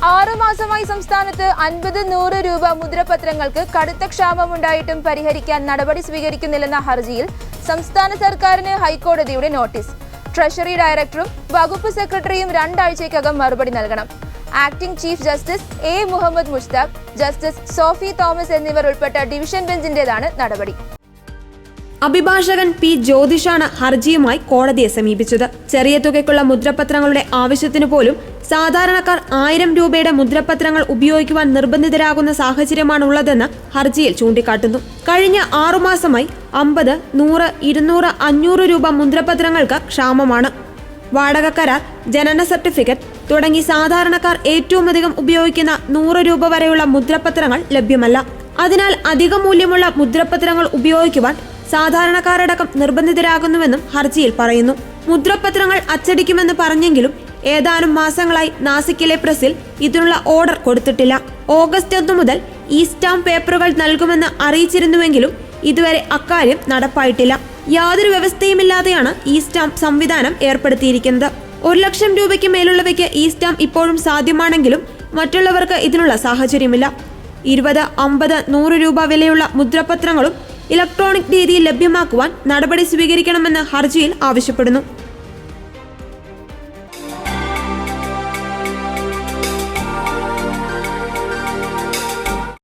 6 മാസമായി സംസ്ഥാനത്ത് 50-100 രൂപ മുദ്രപത്രങ്ങൾക്ക് കടുത്ത ക്ഷാമമുണ്ടായിട്ടും പരിഹരിക്കാൻ നടപടി സ്വീകരിക്കുന്നില്ലെന്ന ഹർജിയിൽ സംസ്ഥാന സർക്കാരിന് ഹൈക്കോടതിയുടെ നോട്ടീസ്. ട്രഷറി ഡയറക്ടറും വകുപ്പ് സെക്രട്ടറിയും 2 ആഴ്ചയ്ക്കകം മറുപടി നൽകണം. Acting chief justice A Muhammad Mushtaq, justice Sophy Thomas എന്നിവർ ഉൾപ്പെട്ട ഡിവിഷൻ ബെഞ്ചിന്റേതാണ് നടപടി. അഭിഭാഷകൻ പി ജ്യോതിഷാണ് ഹർജിയുമായി കോടതിയെ സമീപിച്ചത്. ചെറിയ തുകയ്ക്കുള്ള മുദ്രപത്രങ്ങളുടെ ആവശ്യത്തിനു പോലും സാധാരണക്കാർ 1000 രൂപയുടെ മുദ്രപത്രങ്ങൾ ഉപയോഗിക്കുവാൻ നിർബന്ധിതരാകുന്ന സാഹചര്യമാണുള്ളതെന്ന് ഹർജിയിൽ ചൂണ്ടിക്കാട്ടുന്നു. കഴിഞ്ഞ 6 മാസമായി 50, 100, 200, 500 രൂപ മുദ്രപത്രങ്ങൾക്ക് ക്ഷാമമാണ്. വാടക കരാർ, ജനന സർട്ടിഫിക്കറ്റ് തുടങ്ങി സാധാരണക്കാർ ഏറ്റവുമധികം ഉപയോഗിക്കുന്ന 100 രൂപ വരെയുള്ള മുദ്രപത്രങ്ങൾ ലഭ്യമല്ല. അതിനാൽ അധിക മൂല്യമുള്ള മുദ്രപത്രങ്ങൾ ഉപയോഗിക്കുവാൻ സാധാരണക്കാരടക്കം നിർബന്ധിതരാകുന്നുവെന്നും ഹർജിയിൽ പറയുന്നു. മുദ്രപത്രങ്ങൾ അച്ചടിക്കുമെന്ന് പറഞ്ഞെങ്കിലും ഏതാനും മാസങ്ങളായി നാസിക്കിലെ പ്രസിൽ ഇതിനുള്ള ഓർഡർ കൊടുത്തിട്ടില്ല. ഓഗസ്റ്റ് 1 മുതൽ ഈ സ്റ്റാമ്പ് പേപ്പറുകൾ നൽകുമെന്ന് അറിയിച്ചിരുന്നുവെങ്കിലും ഇതുവരെ അക്കാര്യം നടപ്പായിട്ടില്ല. യാതൊരു വ്യവസ്ഥയുമില്ലാതെയാണ് ഈ സ്റ്റാമ്പ് സംവിധാനം ഏർപ്പെടുത്തിയിരിക്കുന്നത്. 1 ലക്ഷം രൂപയ്ക്ക് മേലുള്ളവയ്ക്ക് ഈ സ്റ്റാമ്പ് ഇപ്പോഴും സാധ്യമാണെങ്കിലും മറ്റുള്ളവർക്ക് ഇതിനുള്ള സാഹചര്യമില്ല. 20, 50, 100 രൂപ വിലയുള്ള മുദ്രപത്രങ്ങളും ഇലക്ട്രോണിക് രീതിയിൽ ലഭ്യമാക്കുവാൻ നടപടി സ്വീകരിക്കണമെന്ന് ഹർജിയിൽ ആവശ്യപ്പെടുന്നു.